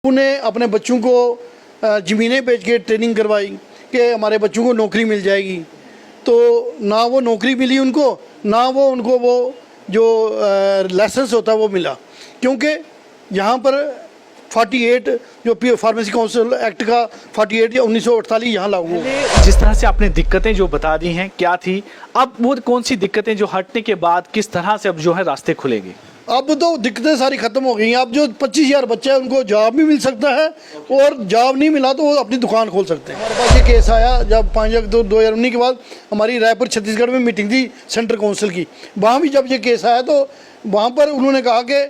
उन्हें अपने बच्चों को ज़मीनें बेच के ट्रेनिंग करवाई कि हमारे बच्चों को नौकरी मिल जाएगी। तो ना वो नौकरी मिली उनको, ना वो उनको वो जो लाइसेंस होता है वो मिला, क्योंकि यहाँ पर 48 जो फार्मेसी काउंसिल एक्ट का 48 या 1948 यहाँ लागू हुआ। जिस तरह से आपने दिक्कतें जो बता दी हैं क्या थी, अब वो कौन सी दिक्कतें जो हटने के बाद किस तरह से अब जो है रास्ते खुलेंगे? अब तो दिक्कतें सारी ख़त्म हो गई हैं। अब जो 25,000 बच्चे हैं उनको जॉब भी मिल सकता है, और जॉब नहीं मिला तो वो अपनी दुकान खोल सकते हैं। हमारे पास ये केस आया जब 5 अक्टूबर 2019 के बाद हमारी रायपुर छत्तीसगढ़ में मीटिंग थी सेंट्रल काउंसिल की। वहाँ भी जब ये केस आया तो वहाँ पर उन्होंने कहा कि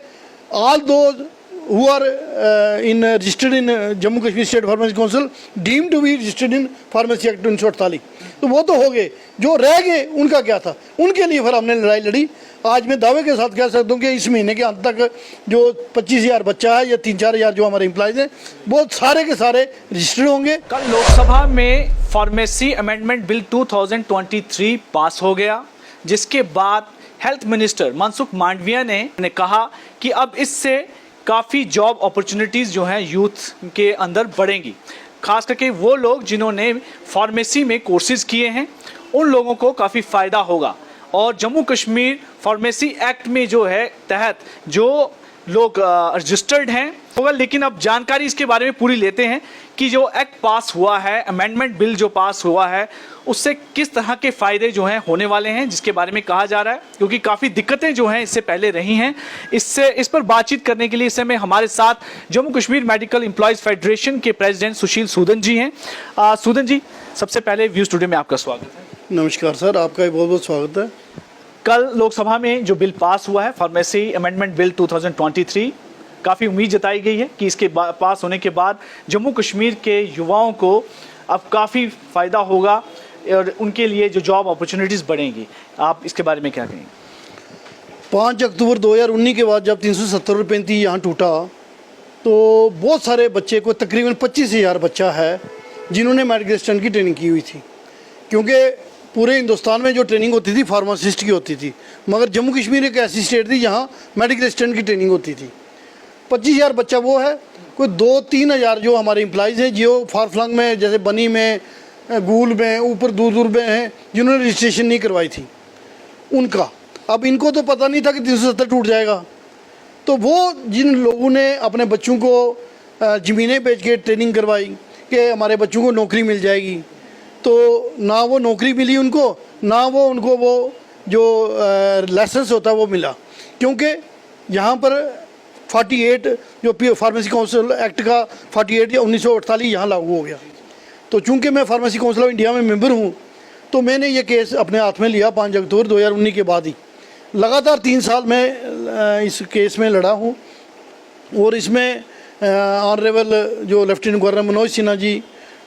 all those who are registered in Jammu Kashmir state pharmacy council deemed to be registered in pharmacy act 1948, तो वो तो हो गए। जो रह गए उनका क्या था, उनके लिए फिर हमने लड़ाई लड़ी। आज मैं दावे के साथ कह सकता हूँ कि इस महीने के अंत तक जो 25,000 बच्चा है या 3-4 हज़ार जो हमारे एम्प्लॉयज़ हैं वो सारे के सारे रजिस्टर्ड होंगे। कल लोकसभा में फार्मेसी अमेंडमेंट बिल 2023 पास हो गया, जिसके बाद हेल्थ मिनिस्टर मनसुख मांडविया ने कहा कि अब इससे काफ़ी जॉब अपॉर्चुनिटीज़ जो हैं यूथ के अंदर बढ़ेंगी। खास करके वो लोग जिन्होंने फार्मेसी में कोर्सेज़ किए हैं उन लोगों को काफ़ी फ़ायदा होगा। और जम्मू कश्मीर फार्मेसी एक्ट में जो है तहत जो लोग रजिस्टर्ड हैं होगा। लेकिन अब जानकारी इसके बारे में पूरी लेते हैं कि जो एक्ट पास हुआ है, अमेंडमेंट बिल जो पास हुआ है, उससे किस तरह के फ़ायदे जो हैं होने वाले हैं, जिसके बारे में कहा जा रहा है, क्योंकि काफ़ी दिक्कतें जो हैं इससे पहले रही हैं। इस पर बातचीत करने के लिए इस समय हमारे साथ Jammu Kashmir medical employees federation के प्रेसिडेंट सुशील सूदन जी हैं। सूदन जी, सबसे पहले व्यू स्टूडियो में आपका स्वागत है। नमस्कार सर, आपका भी बहुत बहुत स्वागत है। कल लोकसभा में जो बिल पास हुआ है फार्मेसी अमेंडमेंट बिल 2023, काफ़ी उम्मीद जताई गई है कि इसके पास होने के बाद जम्मू कश्मीर के युवाओं को अब काफ़ी फ़ायदा होगा और उनके लिए जो जॉब अपॉर्चुनिटीज़ बढ़ेंगी। आप इसके बारे में क्या कहेंगे? 5 अक्टूबर 2019 के बाद जब 370 रुपये थी यहाँ टूटा, तो बहुत सारे बच्चे को तकरीबन 25,000 बच्चा है जिन्होंने मेडिकल असिस्टेंट की ट्रेनिंग की हुई थी, क्योंकि पूरे हिंदुस्तान में जो ट्रेनिंग होती थी फार्मासिस्ट की होती थी, मगर जम्मू कश्मीर एक ऐसी स्टेट थी जहाँ मेडिकल असिस्टेंट की ट्रेनिंग होती थी। 25,000 बच्चा वो है, कोई 2-3 हज़ार जो हमारे एम्प्लॉयज़ हैं जो फारफलंग में, जैसे बनी में, गूल में, ऊपर दूर दूर में हैं, जिन्होंने रजिस्ट्रेशन नहीं करवाई थी उनका। अब इनको तो पता नहीं था कि 370 टूट जाएगा, तो वो जिन लोगों ने अपने बच्चों को ज़मीनें बेच के ट्रेनिंग करवाई कि हमारे बच्चों को नौकरी मिल जाएगी, तो ना वो नौकरी मिली उनको, ना वो उनको वो जो लाइसेंस होता है वो मिला, क्योंकि यहाँ पर 48 जो फार्मेसी काउंसिल एक्ट का 48 या 1948 यहाँ लागू हो गया। तो चूँकि मैं फार्मेसी काउंसिल ऑफ इंडिया में मेंबर हूँ, तो मैंने ये केस अपने हाथ में लिया 5 अक्टूबर 2019 के बाद ही। लगातार 3 साल मैं इस केस में लड़ा हूँ, और इसमें ऑनरेबल जो lieutenant governor Manoj Sinha ji,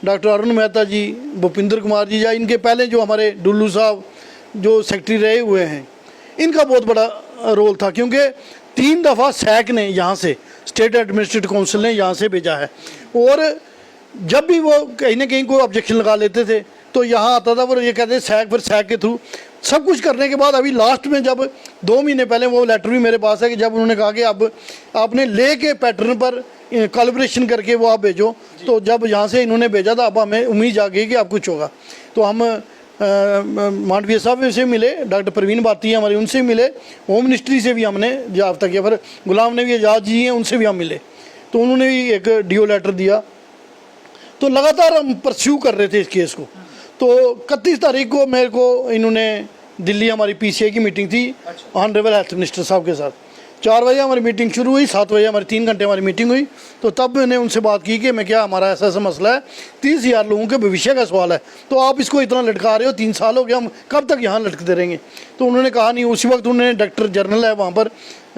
doctor Arun Mehta जी, भूपिंदर कुमार जी, या इनके पहले जो हमारे डुल्लू साहब जो सेक्रेटरी रहे हुए हैं, इनका बहुत बड़ा रोल था, क्योंकि 3 दफ़ा सैक ने यहाँ से, स्टेट एडमिनिस्ट्रेटिव काउंसिल ने यहाँ से भेजा है, और जब भी वो कहीं ना कहीं कोई ऑब्जेक्शन लगा लेते थे तो यहाँ आता था, पर ये कहते सैक, फिर सैक के थ्रू सब कुछ करने के बाद अभी लास्ट में जब 2 महीने पहले वो लेटर भी मेरे पास है कि जब उन्होंने कहा कि अब आपने ले के पैटर्न पर कोलैबोरेशन करके वो आप भेजो, तो जब यहाँ से इन्होंने भेजा था, अब हमें उम्मीद जागी कि अब कुछ होगा। तो हम मांडविया साहब से मिले, डॉक्टर प्रवीण भारती हमारे, उनसे मिले, होम मिनिस्ट्री से भी हमने जाब्ता किया, फिर गुलाम नबी आज़ाद जी हैं उनसे भी हम मिले, तो उन्होंने भी एक डीओ लेटर दिया। तो लगातार हम परस्यू कर रहे थे इस केस को। तो 31 तारीख को मेरे को इन्होंने दिल्ली, हमारी PCI की मीटिंग थी ऑनरेबल हेल्थ मिनिस्टर साहब के साथ, 4 बजे हमारी मीटिंग शुरू हुई, 7 बजे हमारी 3 घंटे हमारी मीटिंग हुई। तो तब मैंने उनसे बात की कि मैं क्या, हमारा ऐसा ऐसा मसला है, 30,000 लोगों के भविष्य का सवाल है, तो आप इसको इतना लटका रहे हो, 3 साल हो गया, हम कब तक यहाँ लटकते रहेंगे? तो उन्होंने कहा नहीं। उसी वक्त उन्होंने डायरेक्टर जनरल है वहाँ पर,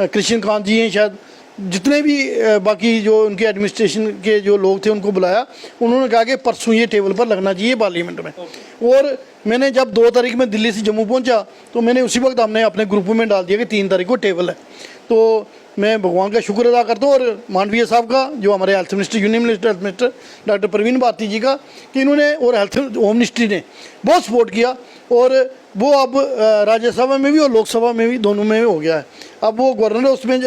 कृष्ण कांत जी हैं शायद, जितने भी बाकी जो उनके एडमिनिस्ट्रेशन के जो लोग थे उनको बुलाया। उन्होंने कहा कि परसों ये टेबल पर लगना चाहिए पार्लियामेंट में। और मैंने जब 2 तारीख में दिल्ली से जम्मू पहुंचा, तो मैंने उसी वक्त हमने अपने ग्रुप में डाल दिया कि 3 तारीख को टेबल है। तो मैं भगवान का शुक्र अदा करता हूँ, और मांडविया साहब का, जो हमारे health minister, union minister health minister doctor Praveen Bharati ji का, कि इन्होंने और हेल्थ होम मिनिस्ट्री ने बहुत सपोर्ट किया, और वो अब राज्यसभा में भी और लोकसभा में भी, दोनों में हो गया है। अब वो गवर्नर उसमें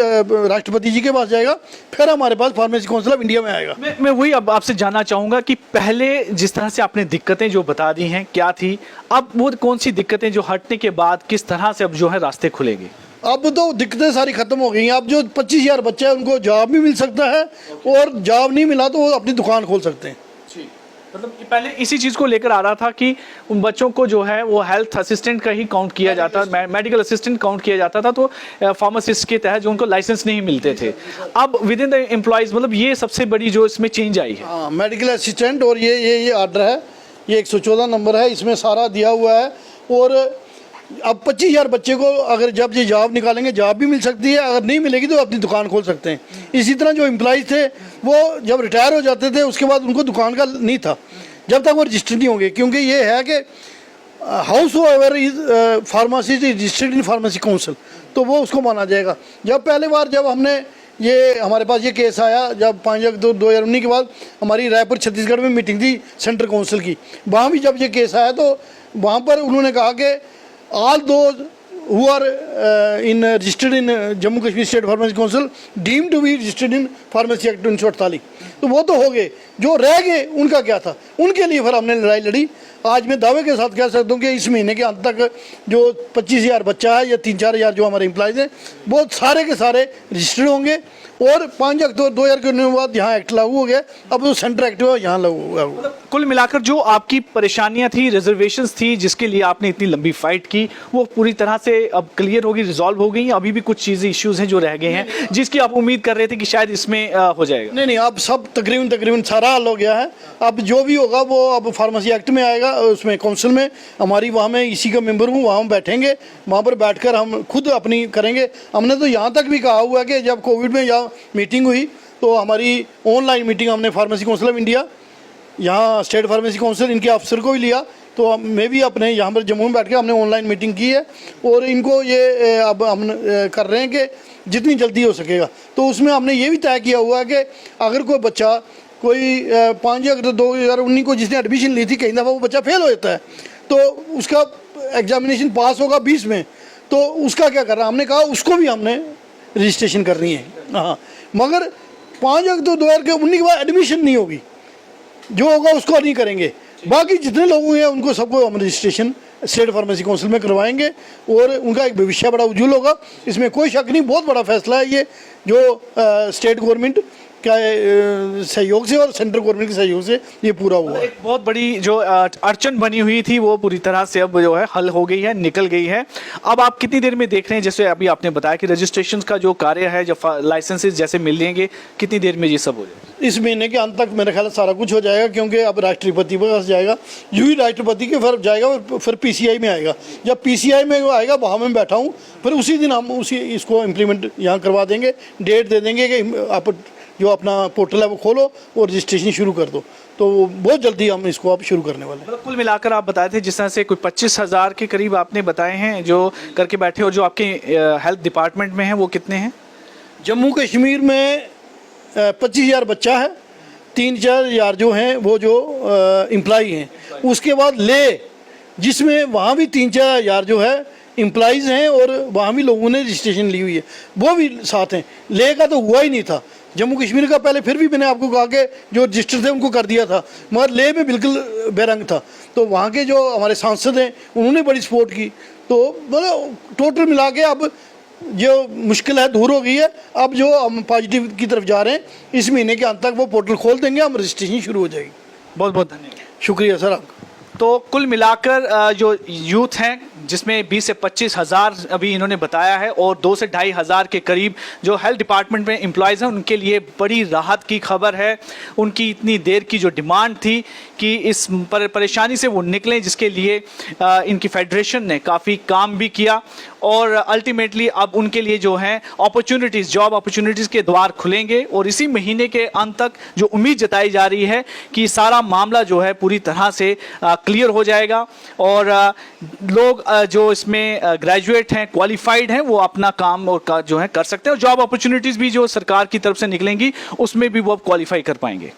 राष्ट्रपति जी के पास जाएगा, फिर हमारे पास फार्मेसी काउंसिल ऑफ इंडिया में आएगा। मैं वही अब आपसे जानना चाहूँगा कि पहले जिस तरह से आपने दिक्कतें जो बता दी हैं क्या थी, अब वो कौन सी दिक्कतें जो हटने के बाद किस तरह से अब जो है रास्ते खुलेंगे? अब तो दिक्कतें सारी खत्म हो गई हैं। अब जो 25,000 बच्चे हैं उनको जॉब भी मिल सकता है, और जॉब नहीं मिला तो वो अपनी दुकान खोल सकते हैं। मतलब पहले इसी चीज़ को लेकर आ रहा था कि उन बच्चों को जो है वो हेल्थ असिस्टेंट का ही काउंट किया जाता, मेडिकल असिस्टेंट काउंट किया जाता था, तो फार्मासिस्ट के तहत जो उनको लाइसेंस नहीं मिलते थे। अब विद इन द एम्प्लॉयज़, मतलब ये सबसे बड़ी जो इसमें चेंज आई है। हाँ, मेडिकल असिस्टेंट, और ये आर्डर है, ये 114 नंबर है, इसमें सारा दिया हुआ है। और अब 25,000 बच्चे को अगर जब ये जॉब निकालेंगे, जॉब भी मिल सकती है, अगर नहीं मिलेगी तो अपनी दुकान खोल सकते हैं। इसी तरह जो एम्प्लॉइज थे वो जब रिटायर हो जाते थे उसके बाद उनको दुकान का नहीं था जब तक वो रजिस्टर्ड नहीं होंगे, क्योंकि ये है कि हाउस whoever is pharmacy registered in pharmacy council, तो वो उसको माना जाएगा। जब पहले बार जब हमने ये हमारे पास ये केस आया, जब 5 अक्टूबर 2019 के बाद हमारी रायपुर छत्तीसगढ़ में मीटिंग थी सेंट्रल काउंसिल की, वहाँ भी जब ये केस आया तो वहाँ पर उन्होंने कहा कि all those who are registered in Jammu Kashmir State Pharmacy Council deemed to be registered in Pharmacy Act 1948, तो वो तो हो गए, जो रह गए उनका क्या था, उनके लिए फिर हमने लड़ाई लड़ी। आज मैं दावे के साथ कह सकता हूँ कि इस महीने के अंत तक जो 25,000 बच्चा है या 3-4 हज़ार जो हमारे एम्प्लॉयज़ हैं वो सारे के सारे रजिस्टर्ड होंगे। और 5 अक्टूबर 2000 के बाद यहाँ एक्ट लागू हो गया, अब जो सेंटर एक्ट हुआ यहाँ लागू हुआ। कुल मिलाकर जो आपकी परेशानियां थी, रिजर्वेशंस थी, जिसके लिए आपने इतनी लंबी फाइट की, वो पूरी तरह से अब क्लियर होगी, रिजॉल्व हो गई। अभी भी कुछ चीज़ें इश्यूज हैं जो रह गए हैं, जिसकी आप उम्मीद कर रहे थे कि शायद इसमें हो जाएगा? नहीं, अब सब तकरीबन सारा हल हो गया है। अब जो भी होगा वो अब फार्मेसी एक्ट में आएगा, उसमें काउंसिल में हमारी, वहाँ मैं इसी का मेंबर हूँ, वहाँ हम बैठेंगे, वहाँ पर बैठकर हम खुद अपनी करेंगे। हमने तो यहाँ तक भी कहा हुआ है कि जब कोविड में यहाँ मीटिंग हुई तो हमारी ऑनलाइन मीटिंग हमने फार्मेसी काउंसिल ऑफ इंडिया, यहाँ स्टेट फार्मेसी काउंसिल, इनके अफसर को भी लिया, तो मैं भी अपने यहाँ पर जम्मू में बैठ के हमने ऑनलाइन मीटिंग की है। और इनको ये अब हम कर रहे हैं कि जितनी जल्दी हो सकेगा, तो उसमें हमने ये भी तय किया हुआ है कि अगर कोई बच्चा कोई 5 अगस्त 2019 को जिसने एडमिशन ली थी, कई दफ़ा वो बच्चा फेल हो जाता है, तो उसका एग्जामिनेशन पास होगा 20 में, तो उसका क्या करना, हमने कहा उसको भी हमने रजिस्ट्रेशन करनी है। हाँ, मगर 5 अगस्त 2019 के बाद एडमिशन नहीं होगी, जो होगा उसको नहीं करेंगे। बाकी जितने लोग हैं उनको सबको हम रजिस्ट्रेशन स्टेट फार्मेसी काउंसिल में करवाएंगे और उनका एक भविष्य बड़ा उज्जवल होगा, इसमें कोई शक नहीं। बहुत बड़ा फैसला है ये, जो स्टेट गवर्नमेंट का सहयोग से और सेंट्रल गवर्नमेंट के सहयोग से ये पूरा हुआ। एक बहुत बड़ी जो अड़चन बनी हुई थी वो पूरी तरह से अब जो है हल हो गई है, निकल गई है। अब आप कितनी देर में देख रहे हैं, जैसे अभी आपने बताया कि रजिस्ट्रेशन का जो कार्य है, जब लाइसेंसेज जैसे मिल जाएंगे, कितनी देर में ये सब हो जाएगा? इस महीने के अंत तक मेरे ख्याल सारा कुछ हो जाएगा, क्योंकि अब राष्ट्रपति के पास जाएगा, यूँ ही राष्ट्रपति के फिर जाएगा और फिर PCI में आएगा। जब PCI में आएगा वहाँ मैं बैठा हूँ, फिर उसी दिन हम इसको इम्प्लीमेंट यहाँ करवा देंगे, डेट दे देंगे कि आप जो अपना पोर्टल है वो खोलो और रजिस्ट्रेशन शुरू कर दो, तो बहुत जल्दी हम इसको अब शुरू करने वाले हैं। मतलब कुल मिलाकर आप बताए थे जिस तरह से कोई 25,000 के करीब आपने बताए हैं जो करके बैठे, और जो आपके हेल्थ डिपार्टमेंट में हैं वो कितने हैं? जम्मू कश्मीर में 25,000 बच्चा है, 3-4 हज़ार जो हैं वो जो एम्प्लॉई हैं। उसके बाद ले, जिसमें वहाँ भी 3-4 हज़ार जो है एम्प्लॉइज़ हैं और वहाँ भी लोगों ने रजिस्ट्रेशन ली हुई है, वो भी साथ हैं। ले का तो हुआ ही नहीं था, जम्मू कश्मीर का पहले फिर भी मैंने आपको कहा कि जो रजिस्टर थे उनको कर दिया था, मगर ले में बिल्कुल बेरंग था। तो वहाँ के जो हमारे सांसद हैं उन्होंने बड़ी सपोर्ट की, तो मतलब टोटल मिला के अब जो मुश्किल है दूर हो गई है। अब जो हम पॉजिटिव की तरफ जा रहे हैं, इस महीने के अंत तक वो पोर्टल खोल देंगे, हम रजिस्ट्रेशन शुरू हो जाएगी। बहुत बहुत धन्यवाद। शुक्रिया सर आपका। तो कुल मिलाकर जो यूथ हैं, जिसमें 20 से 25,000 अभी इन्होंने बताया है, और 2 से 2.5 हज़ार के करीब जो हेल्थ डिपार्टमेंट में एम्प्लॉयज़ हैं, उनके लिए बड़ी राहत की खबर है। उनकी इतनी देर की जो डिमांड थी कि इस परेशानी से वो निकलें, जिसके लिए इनकी फेडरेशन ने काफ़ी काम भी किया, और अल्टीमेटली अब उनके लिए जो है अपॉर्चुनिटीज़, जॉब अपॉर्चुनिटीज़ के द्वार खुलेंगे। और इसी महीने के अंत तक जो उम्मीद जताई जा रही है कि सारा मामला जो है पूरी तरह से क्लियर हो जाएगा, और लोग जो इसमें ग्रेजुएट हैं, क्वालिफाइड हैं, वो अपना काम और जो है कर सकते हैं, और जॉब अपॉर्चुनिटीज़ भी जो सरकार की तरफ से निकलेंगी उसमें भी वो अब क्वालिफाई कर पाएंगे।